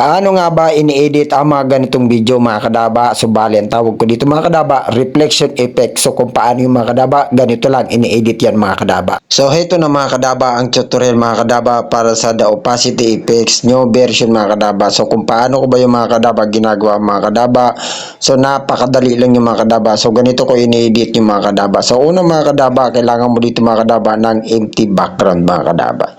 Paano nga ba ini-edit ang mga ganitong video mga kadaba? So bali ang tawag ko dito mga kadaba, reflection effect. So kung paano yung mga kadaba, ganito lang ini-edit yan mga kadaba. So heto na mga kadaba ang tutorial mga kadaba para sa the opacity effects new version mga kadaba. So kung paano ko ba yung mga kadaba ginagawa mga kadaba. So napakadali lang yung mga kadaba. So ganito ko ini-edit yung mga kadaba. So una mga kadaba, kailangan mo dito mga kadaba ng empty background mga kadaba.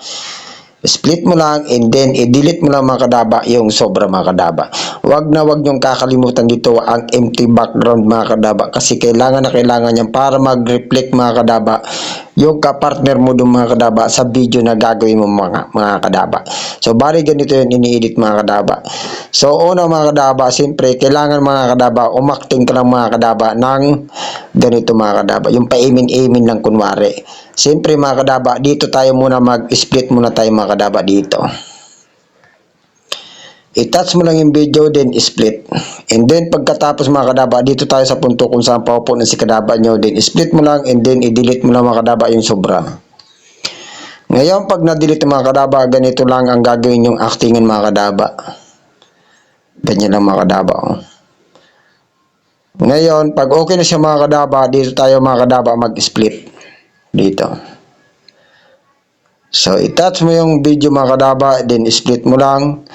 Split mo lang and then i-delete mo lang mga kadaba yung sobra mga kadaba. Wag nyong kakalimutan dito ang empty background mga kadaba kasi kailangan yan para mag-reflect mga kadaba yung kapartner mo doon mga kadaba sa video na gagawin mo mga kadaba. So bali ganito yun ini-edit mga kadaba. So una mga kadaba, siyempre kailangan mga kadaba umakting ka lang mga kadaba ng ganito mga kadaba. Yung paimin-imin lang kunwari. Siyempre mga kadaba, dito tayo muna mag-split muna tayo mga kadaba dito. I-touch mo lang yung video, then split. And then pagkatapos mga kadaba, dito tayo sa punto kung saan paupo na si kadaba nyo. Then split mo lang and then i-delete mo lang mga kadaba yung sobra. Ngayon pag na-delete mga kadaba, ganito lang ang gagawin yung actingan mga kadaba. Ganyan lang mga kadaba. Oh. Ngayon, pag okay na siya mga kadaba, dito tayo mga kadaba mag-split. Dito. So, i-touch mo yung video mga kadaba, then split mo lang.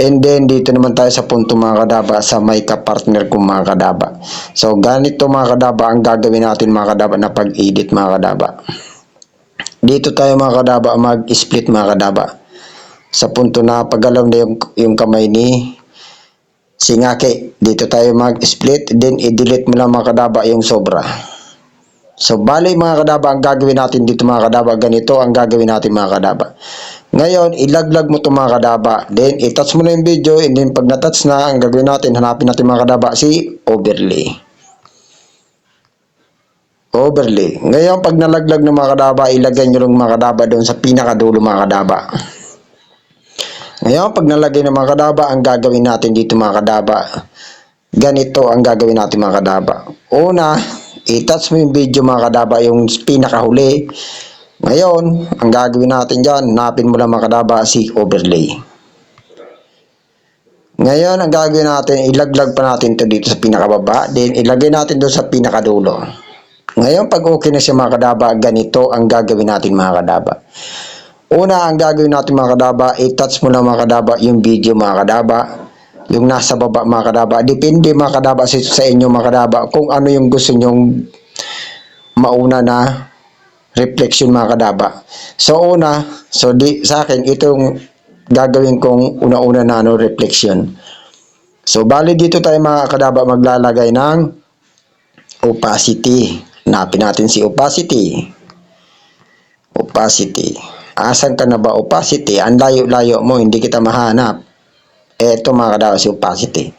And then, dito naman tayo sa punto mga kadaba, sa may kapartner ko mga kadaba. So, ganito mga kadaba ang gagawin natin mga kadaba na pag-edit mga kadaba. Dito tayo mga kadaba mag-split mga kadaba. Sa punto na pagalaw na yung kamay ni Singake. Dito tayo mag-split, then i-delete mo lang mga kadaba yung sobra. So, bali mga kadaba, ang gagawin natin dito mga kadaba, ganito ang gagawin natin mga kadaba. Ngayon, ilaglag mo ito mga kadaba. Then, i-touch mo na yung video. And then, pag na-touch na, ang gagawin natin, hanapin natin mga kadaba, si overlay. Overlay. Ngayon, pag nalaglag ng mga kadaba, ilagay nyo lang mga kadaba doon sa pinakadulo mga kadaba. Ngayon, pag nalagay ng mga kadaba, ang gagawin natin dito mga kadaba, ganito ang gagawin natin mga kadaba. Una, i-touch mo yung video mga kadaba, yung pinakahuli. Ngayon, ang gagawin natin dyan, hanapin mo lang mga kadaba si overlay. Ngayon, ang gagawin natin, ilaglag pa natin to dito sa pinakababa, then ilagay natin doon sa pinakadulo. Ngayon, pag okay na siya mga kadaba, ganito ang gagawin natin mga kadaba. Una, ang gagawin natin mga kadaba, i-touch mo lang mga kadaba yung video mga kadaba. Yung nasa baba mga kadaba. Depende mga kadaba sa inyo mga kadaba kung ano yung gusto nyong mauna na reflection mga kadaba. So una, sa akin itong gagawin kong una-una na reflection. So bali dito tayo mga kadaba maglalagay ng opacity. Hanapin natin si opacity. Opacity. Asan ka na ba opacity? Ang layo-layo mo, hindi kita mahanap. Eto mga kadaba si opacity.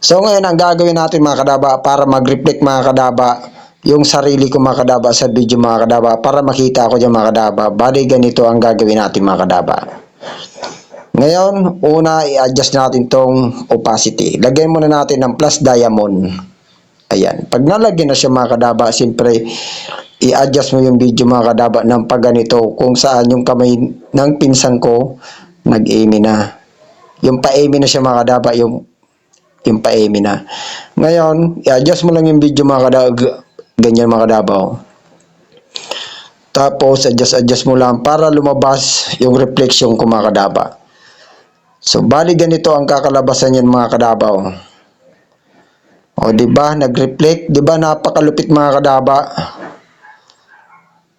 So ngayon ang gagawin natin mga kadaba para mag-reflect mga kadaba yung sarili ko mga kadaba sa video mga kadaba para makita ko dyan mga kadaba. Bali ganito ang gagawin natin mga kadaba. Ngayon una i-adjust natin tong opacity. Lagyan muna natin ng plus diamond. Ayan. Pag nalagyan na siya mga kadaba, siyempre i-adjust mo yung video mga kadaba ng pag ganito kung saan yung kamay ng pinsan ko nag-aim na. Yung pa-aim na siya mga kadaba, yung pa-aim na. Ngayon, i-adjust mo lang yung video mga kadaba, ganyan mga kadaba. Tapos, adjust mo lang para lumabas yung reflection ko mga kadaba. So, bali ganito ang kakalabasan yan mga kadaba. O, diba? Nag-reflect. Diba? Napakalupit mga kadaba.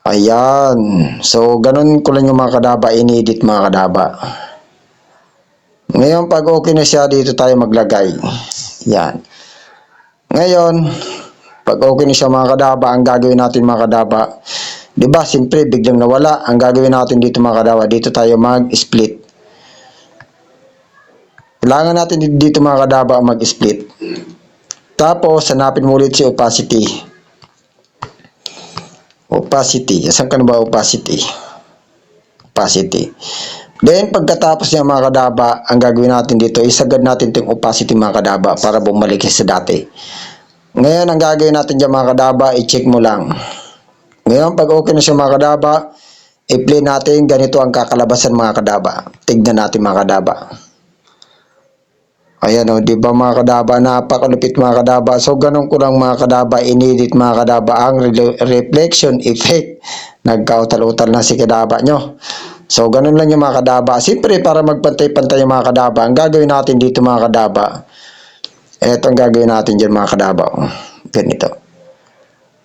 Ayan. So, ganun ko lang yung mga kadaba, in-edit mga kadaba. Ngayon, pag okay na siya, dito tayo maglagay. Yan. Ngayon, pag okay na siya mga kadaba, ang gagawin natin mga kadaba, diba, siyempre, biglang nawala. Ang gagawin natin dito mga kadaba, dito tayo mag-split. Kailangan natin dito mga kadaba mag-split. Tapos, hanapin mo ulit si opacity. Opacity. Asan ka na ba opacity? Opacity. Then, pagkatapos niya mga kadaba, ang gagawin natin dito, isagad natin itong opacity mga kadaba para bumalik sa dati. Ngayon, ang gagawin natin dyan mga kadaba, i-check mo lang. Ngayon, pag okay na siya mga kadaba, i-play natin, ganito ang kakalabasan mga kadaba. Tignan natin mga kadaba. Ayan o, di ba mga kadaba, napakalupit mga kadaba. So, ganun ko lang mga kadaba, inedit mga kadaba ang reflection effect. Nagkautal-utal na si kadaba nyo. So, ganun lang yung mga kadaba. Siyempre, para magpantay-pantay yung mga kadaba, ang gagawin natin dito mga kadaba, eto ang gagawin natin dyan mga kadaba. Ganito.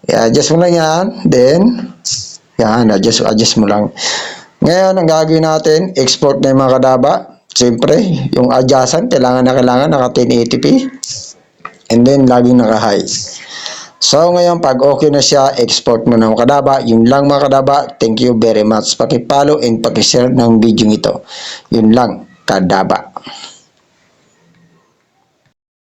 I-adjust mo lang yan. Then, yan, adjust mo lang. Ngayon, ang gagawin natin, export na yung mga kadaba. Siyempre, yung adjustan, kailangan naka 1080p. And then, laging naka-high. So, ngayon, pag okay na siya, export mo na mga kadaba. Yun lang mga kadaba. Thank you very much. Paki-follow and paki-share ng video ito. Yun lang, kadaba.